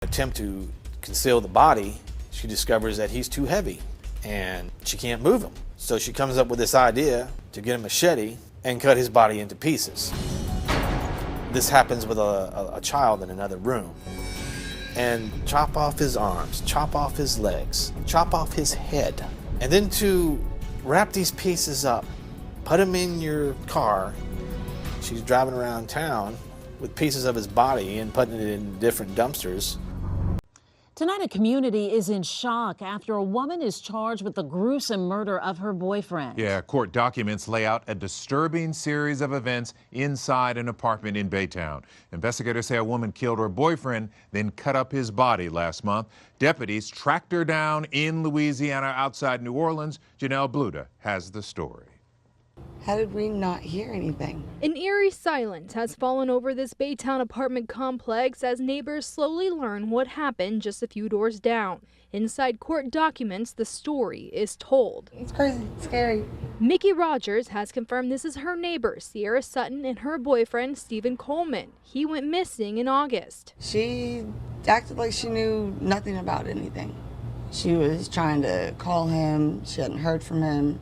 Attempt to conceal the body, she discovers that he's too heavy and she can't move him. So she comes up with this idea to get a machete and cut his body into pieces. This happens with a child in another room. And chop off his arms, chop off his legs, chop off his head. And then to wrap these pieces up, put them in your car. She's driving around town with pieces of his body and putting it in different dumpsters. Tonight, a community is in shock after a woman is charged with the gruesome murder of her boyfriend. Yeah, court documents lay out a disturbing series of events inside an apartment in Baytown. Investigators say a woman killed her boyfriend, then cut up his body last month. Deputies tracked her down in Louisiana outside New Orleans. Janelle Bluda has the story. How did we not hear anything? An eerie silence has fallen over this Baytown apartment complex as neighbors slowly learn what happened just a few doors down. Inside court documents, the story is told. It's crazy, it's scary. Mickey Rogers has confirmed this is her neighbor, Sierra Sutton, and her boyfriend, Stephen Coleman. He went missing in August. She acted like she knew nothing about anything. She was trying to call him, she hadn't heard from him,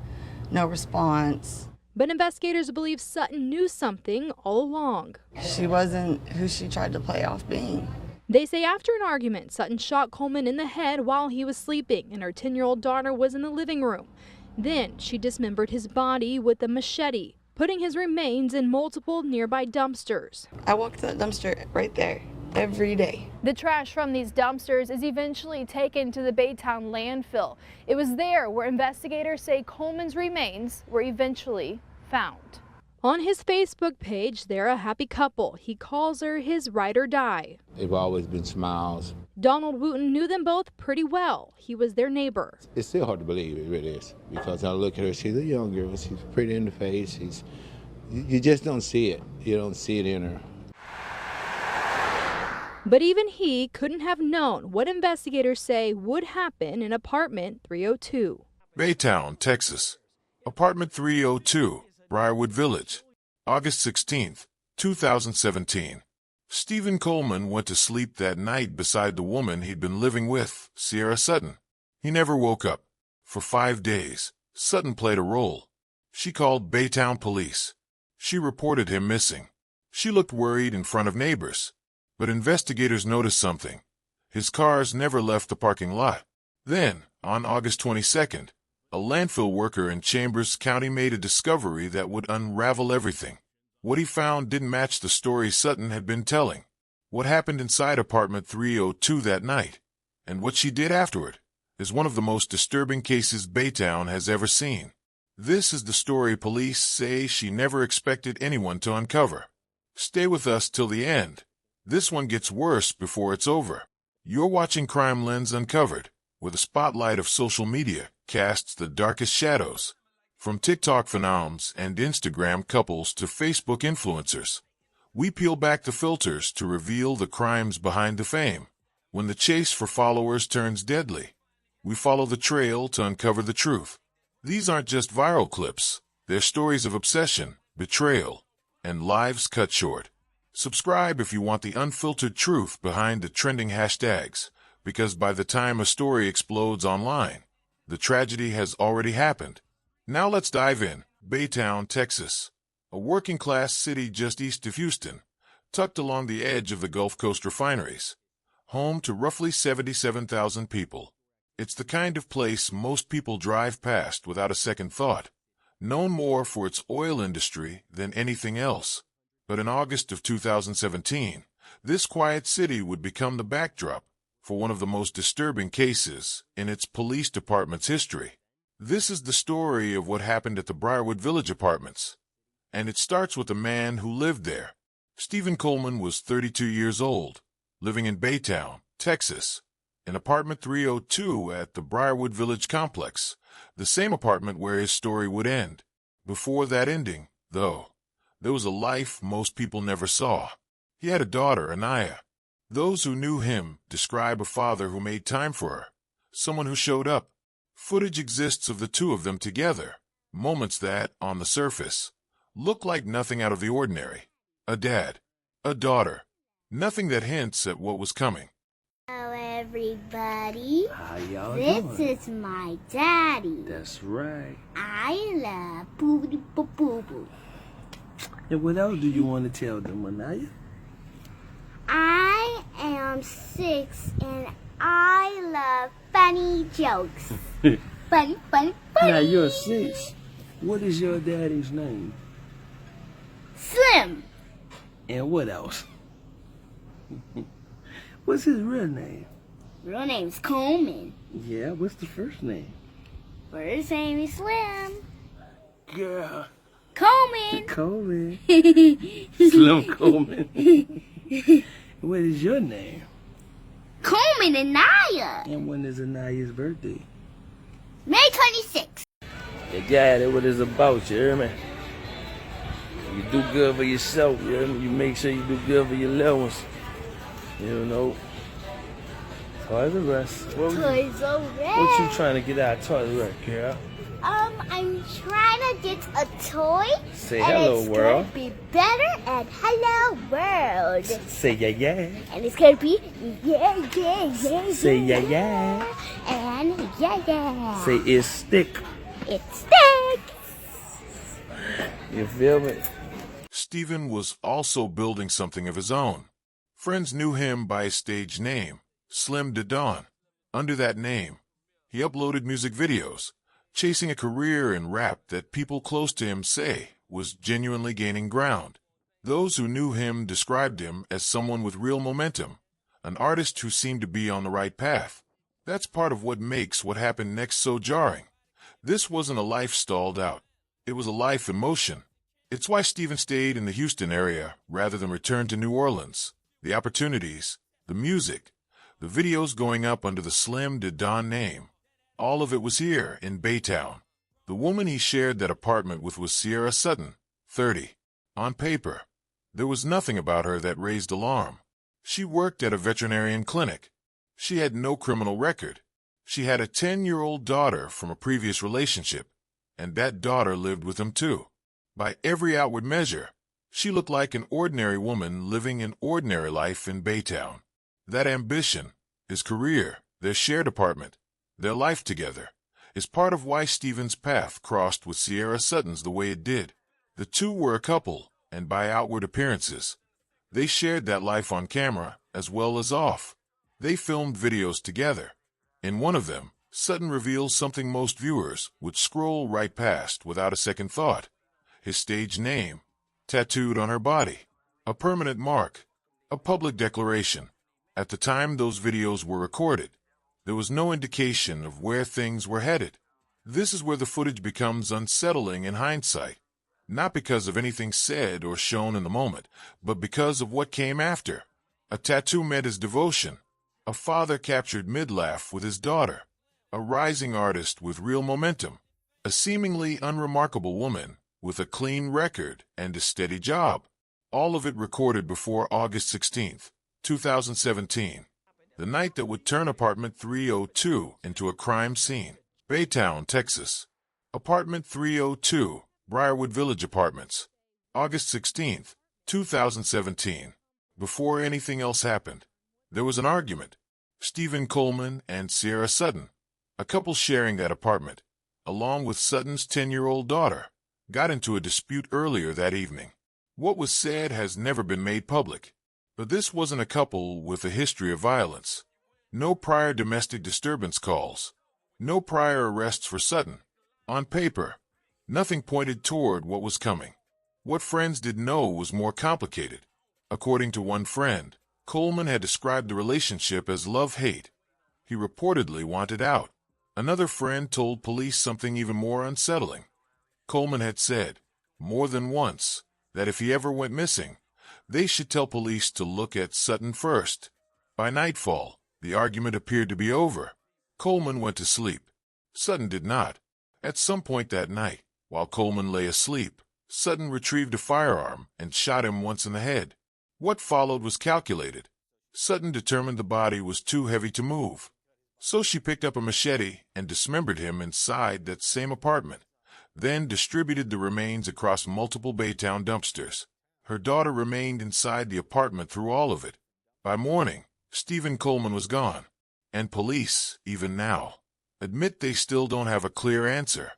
no response. But investigators believe Sutton knew something all along. She wasn't who she tried to play off being. They say after an argument, Sutton shot Coleman in the head while he was sleeping, and her 10-year-old daughter was in the living room. Then she dismembered his body with a machete, putting his remains in multiple nearby dumpsters. I walk to that dumpster right there every day. The trash from these dumpsters is eventually taken to the Baytown landfill. It was there where investigators say Coleman's remains were eventually found. On his Facebook page, they're a happy couple. He calls her his ride or die. They've always been smiles. Donald Wooten knew them both pretty well. He was their neighbor. It's still hard to believe, it really is, because I look at her, she's a young girl, she's pretty in the face, you just don't see it. You don't see it in her. But even he couldn't have known what investigators say would happen in apartment 302. Baytown, Texas. Apartment 302, Briarwood Village. August 16th, 2017. Stephen Coleman went to sleep that night beside the woman he'd been living with, Sierra Sutton. He never woke up. For 5 days, Sutton played a role. She called Baytown police. She reported him missing. She looked worried in front of neighbors. But investigators noticed something. His cars never left the parking lot. Then, on August 22nd, a landfill worker in Chambers County made a discovery that would unravel everything. What he found didn't match the story Sutton had been telling. What happened inside apartment 302 that night, and what she did afterward, is one of the most disturbing cases Baytown has ever seen. This is the story police say she never expected anyone to uncover. Stay with us till the end. This one gets worse before it's over. You're watching Crimelens Uncovered, where the spotlight of social media casts the darkest shadows. From TikTok phenoms and Instagram couples to Facebook influencers, we peel back the filters to reveal the crimes behind the fame. When the chase for followers turns deadly, we follow the trail to uncover the truth. These aren't just viral clips. They're stories of obsession, betrayal, and lives cut short. Subscribe if you want the unfiltered truth behind the trending hashtags, because by the time a story explodes online, the tragedy has already happened. Now let's dive in. Baytown, Texas, a working-class city just east of Houston, tucked along the edge of the Gulf Coast refineries, home to roughly 77,000 people. It's the kind of place most people drive past without a second thought, known more for its oil industry than anything else. But in August of 2017, this quiet city would become the backdrop for one of the most disturbing cases in its police department's history. This is the story of what happened at the Briarwood Village Apartments, and it starts with a man who lived there. Stephen Coleman was 32 years old, living in Baytown, Texas, in apartment 302 at the Briarwood Village complex, the same apartment where his story would end. Before that ending, though, there was a life most people never saw. He had a daughter, Anaya. Those who knew him describe a father who made time for her, someone who showed up. Footage exists of the two of them together, moments that, on the surface, look like nothing out of the ordinary. A dad, a daughter, nothing that hints at what was coming. everybody. How y'all This doing? is my daddy. That's right. I love boo boo boo boo. And what else do you want to tell them, Anaya? I am 6 and I love funny jokes. Funny. Now you're 6. What is your daddy's name? Slim. And what else? What's his real name? Real name's Coleman. Yeah, what's the first name? First name is Slim. Girl. Coleman. Coleman. Slim Coleman. What is your name? Coleman and Naya. And when is Anaya's birthday? May 26th. Your daddy, what it's about, you hear me? You do good for yourself, you hear me? You make sure you do good for your little ones. You know. Toys R Us. Toys R Us. What you trying to get out of Toys R Us, girl? I'm trying to get a toy. Say and hello, it's world. Gonna be better at Hello World. Say yeah. And it's gonna be yeah. Say yeah. And yeah. Say it's stick. It sticks. You feel me? Stephen was also building something of his own. Friends knew him by his stage name, Slim de Don. Under that name, he uploaded music videos, chasing a career in rap that people close to him say was genuinely gaining ground. Those who knew him described him as someone with real momentum, an artist who seemed to be on the right path. That's part of what makes what happened next so jarring. This wasn't a life stalled out. It was a life in motion. It's why Stephen stayed in the Houston area rather than return to New Orleans. The opportunities, the music, the videos going up under the Slim de Don name. All of it was here in Baytown. The woman he shared that apartment with was Sierra Sutton, 30. On paper, there was nothing about her that raised alarm. She worked at a veterinarian clinic. She had no criminal record. She had a 10-year-old daughter from a previous relationship, and that daughter lived with him too. By every outward measure, she looked like an ordinary woman living an ordinary life in Baytown. That ambition, his career, their shared apartment, their life together, is part of why Stephen's path crossed with Sierra Sutton's the way it did. The two were a couple, and by outward appearances, they shared that life on camera as well as off. They filmed videos together. In one of them, Sutton reveals something most viewers would scroll right past without a second thought. His stage name, tattooed on her body. A permanent mark. A public declaration. At the time those videos were recorded, there was no indication of where things were headed. This is where the footage becomes unsettling in hindsight. Not because of anything said or shown in the moment, but because of what came after. A tattoo meant his devotion. A father captured mid-laugh with his daughter. A rising artist with real momentum. A seemingly unremarkable woman with a clean record and a steady job. All of it recorded before August 16th, 2017. The night that would turn apartment 302 into a crime scene. Baytown, Texas. Apartment 302, Briarwood Village Apartments. August 16th, 2017. Before anything else happened, there was an argument. Stephen Coleman and Sierra Sutton, a couple sharing that apartment, along with Sutton's 10-year-old daughter, got into a dispute earlier that evening. What was said has never been made public, but this wasn't a couple with a history of violence. No prior domestic disturbance calls. No prior arrests for Sutton. On paper, nothing pointed toward what was coming. What friends did know was more complicated. According to one friend, Coleman had described the relationship as love-hate. He reportedly wanted out. Another friend told police something even more unsettling. Coleman had said, more than once, that if he ever went missing, they should tell police to look at Sutton first. By nightfall, the argument appeared to be over. Coleman went to sleep. Sutton did not. At some point that night, while Coleman lay asleep, Sutton retrieved a firearm and shot him once in the head. What followed was calculated. Sutton determined the body was too heavy to move. So she picked up a machete and dismembered him inside that same apartment, then distributed the remains across multiple Baytown dumpsters. Her daughter remained inside the apartment through all of it. By morning, Stephen Coleman was gone. And police, even now, admit they still don't have a clear answer.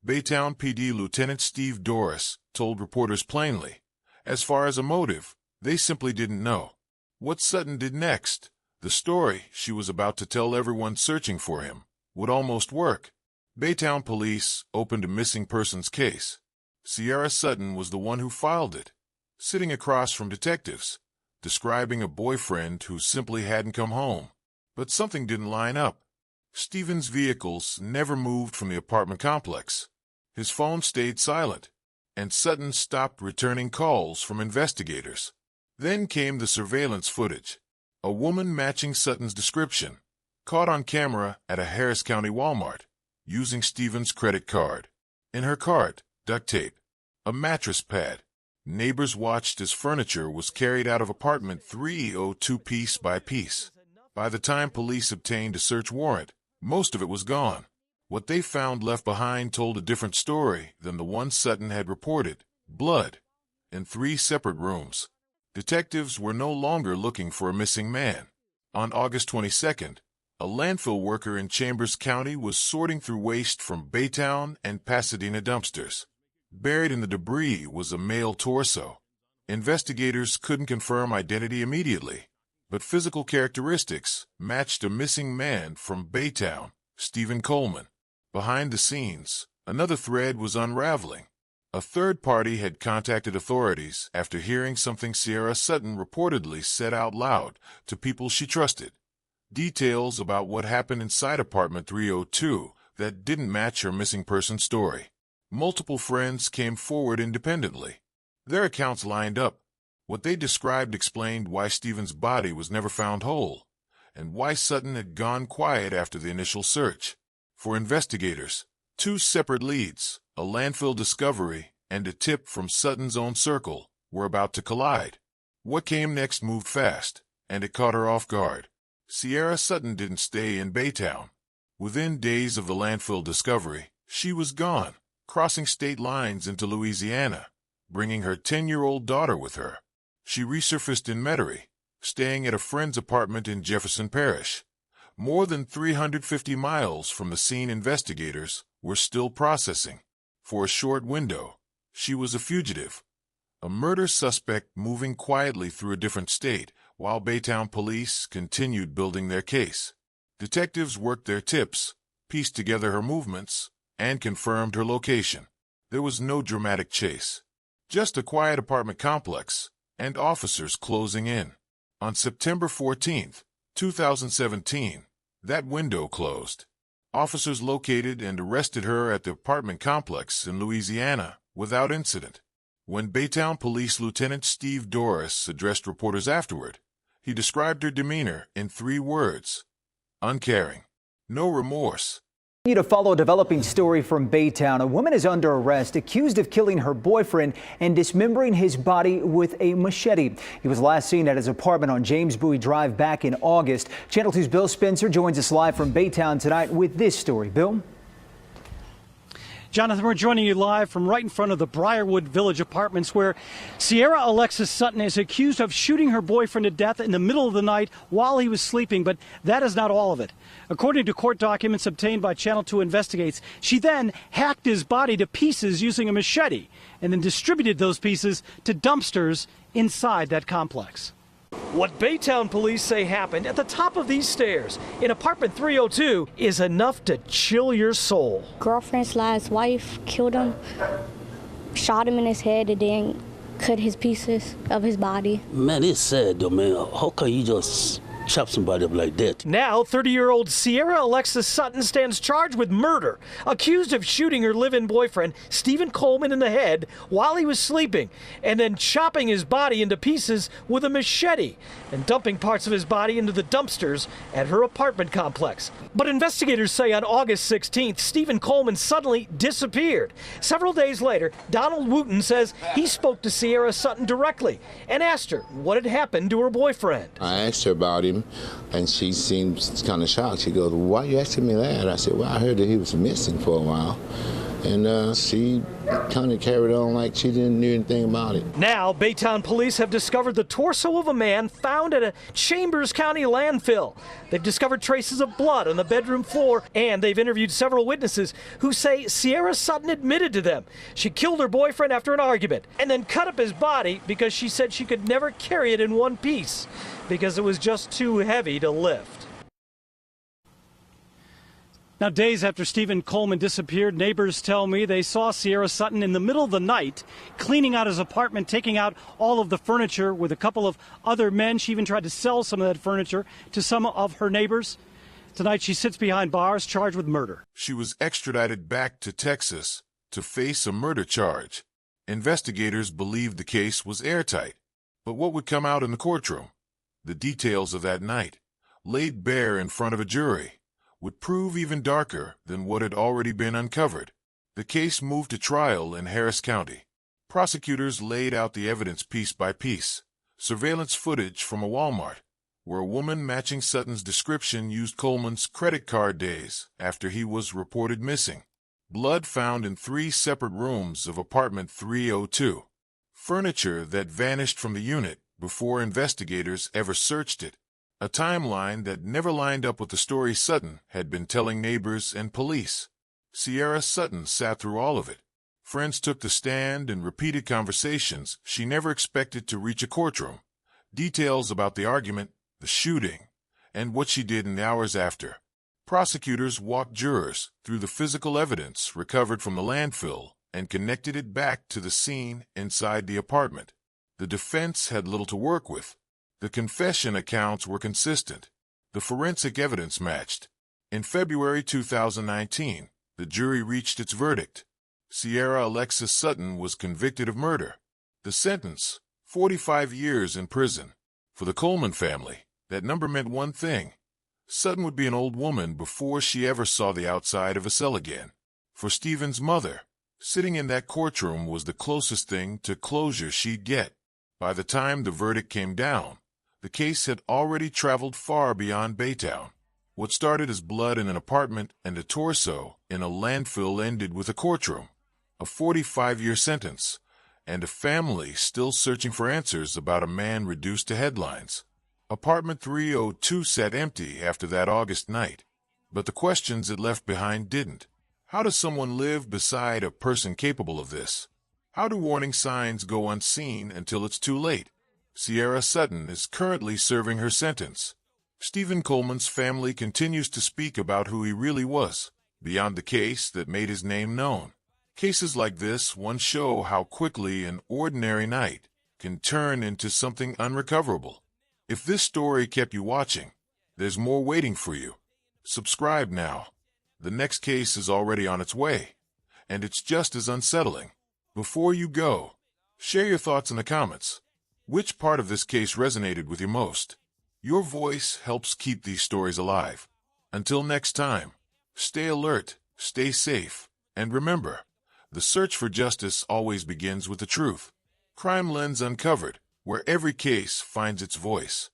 Baytown PD Lieutenant Steve Doris told reporters plainly, as far as a motive, they simply didn't know. What Sutton did next, the story she was about to tell everyone searching for him, would almost work. Baytown police opened a missing persons case. Sierra Sutton was the one who filed it, sitting across from detectives, describing a boyfriend who simply hadn't come home. But something didn't line up. Stephen's vehicles never moved from the apartment complex. His phone stayed silent, and Sutton stopped returning calls from investigators. Then came the surveillance footage. A woman matching Sutton's description, caught on camera at a Harris County Walmart, using Stephen's credit card. In her cart, duct tape, a mattress pad. Neighbors watched as furniture was carried out of apartment 302 piece by piece. By the time police obtained a search warrant, most of it was gone. What they found left behind told a different story than the one Sutton had reported. Blood in 3 separate rooms. Detectives were no longer looking for a missing man. On August 22nd, a landfill worker in Chambers County was sorting through waste from Baytown and Pasadena dumpsters. Buried in the debris was a male torso. Investigators couldn't confirm identity immediately, but physical characteristics matched a missing man from Baytown, Stephen Coleman. Behind the scenes, another thread was unraveling. A third party had contacted authorities after hearing something Sierra Sutton reportedly said out loud to people she trusted. Details about what happened inside apartment 302 that didn't match her missing person story. Multiple friends came forward independently. Their accounts lined up. What they described explained why Stephen's body was never found whole, and why Sutton had gone quiet after the initial search. For investigators, 2 separate leads, a landfill discovery and a tip from Sutton's own circle, were about to collide. What came next moved fast, and it caught her off guard. Sierra Sutton didn't stay in Baytown. Within days of the landfill discovery, she was gone, crossing state lines into Louisiana, bringing her 10-year-old daughter with her. She resurfaced in Metairie, staying at a friend's apartment in Jefferson Parish. More than 350 miles from the scene investigators were still processing. For a short window, she was a fugitive, a murder suspect moving quietly through a different state while Baytown police continued building their case. Detectives worked their tips, pieced together her movements, and confirmed her location. There was no dramatic chase, just a quiet apartment complex and officers closing in. On September 14th, 2017, that window closed. Officers located and arrested her at the apartment complex in Louisiana without incident. When Baytown Police Lieutenant Steve Doris addressed reporters afterward, he described her demeanor in 3 words: uncaring, no remorse. To follow a developing story from Baytown, a woman is under arrest accused of killing her boyfriend and dismembering his body with a machete. He was last seen at his apartment on James Bowie Drive back in August. Channel 2's Bill Spencer joins us live from Baytown tonight with this story. Bill? Jonathan, we're joining you live from right in front of the Briarwood Village Apartments, where Sierra Alexis Sutton is accused of shooting her boyfriend to death in the middle of the night while he was sleeping. But that is not all of it. According to court documents obtained by Channel 2 Investigates, she then hacked his body to pieces using a machete and then distributed those pieces to dumpsters inside that complex. What Baytown police say happened at the top of these stairs in apartment 302 is enough to chill your soul. Girlfriend's last wife killed him, shot him in his head, and then cut his pieces of his body. Man, it's sad though, man. How can you just chop somebody up like that? Now, 30-year-old Sierra Alexis Sutton stands charged with murder, accused of shooting her live-in boyfriend, Stephen Coleman, in the head while he was sleeping, and then chopping his body into pieces with a machete and dumping parts of his body into the dumpsters at her apartment complex. But investigators say on August 16th, Stephen Coleman suddenly disappeared. Several days later, Donald Wooten says he spoke to Sierra Sutton directly and asked her what had happened to her boyfriend. I asked her about him, and she seemed kind of shocked. She goes, "Why are you asking me that?" I said, "Well, I heard that he was missing for a while." And she kind of carried on like she didn't know anything about it. Now, Baytown police have discovered the torso of a man found at a Chambers County landfill. They've discovered traces of blood on the bedroom floor, and they've interviewed several witnesses who say Sierra Sutton admitted to them she killed her boyfriend after an argument and then cut up his body because she said she could never carry it in one piece because it was just too heavy to lift. Now, days after Stephen Coleman disappeared, neighbors tell me they saw Sierra Sutton in the middle of the night cleaning out his apartment, taking out all of the furniture with a couple of other men. She even tried to sell some of that furniture to some of her neighbors. Tonight, she sits behind bars charged with murder. She was extradited back to Texas to face a murder charge. Investigators believed the case was airtight. But what would come out in the courtroom? The details of that night, laid bare in front of a jury, would prove even darker than what had already been uncovered. The case moved to trial in Harris County. Prosecutors laid out the evidence piece by piece. Surveillance footage from a Walmart, where a woman matching Sutton's description used Coleman's credit card days after he was reported missing. Blood found in 3 separate rooms of apartment 302. Furniture that vanished from the unit before investigators ever searched it. A timeline that never lined up with the story Sutton had been telling neighbors and police. Sierra Sutton sat through all of it. Friends took the stand and repeated conversations she never expected to reach a courtroom. Details about the argument, the shooting, and what she did in the hours after. Prosecutors walked jurors through the physical evidence recovered from the landfill and connected it back to the scene inside the apartment. The defense had little to work with. The confession accounts were consistent. The forensic evidence matched. In February 2019, the jury reached its verdict. Sierra Alexis Sutton was convicted of murder. The sentence, 45 years in prison. For the Coleman family, that number meant one thing. Sutton would be an old woman before she ever saw the outside of a cell again. For Stephen's mother, sitting in that courtroom was the closest thing to closure she'd get. By the time the verdict came down, the case had already traveled far beyond Baytown. What started as blood in an apartment and a torso in a landfill ended with a courtroom, a 45-year sentence, and a family still searching for answers about a man reduced to headlines. Apartment 302 sat empty after that August night, but the questions it left behind didn't. How does someone live beside a person capable of this? How do warning signs go unseen until it's too late? Sierra Sutton is currently serving her sentence. Stephen Coleman's family continues to speak about who he really was, beyond the case that made his name known. Cases like this once show how quickly an ordinary night can turn into something unrecoverable. If this story kept you watching, there's more waiting for you. Subscribe now. The next case is already on its way, and it's just as unsettling. Before you go, share your thoughts in the comments. Which part of this case resonated with you most? Your voice helps keep these stories alive. Until next time, stay alert, stay safe, and remember, the search for justice always begins with the truth. Crimelens Uncovered, where every case finds its voice.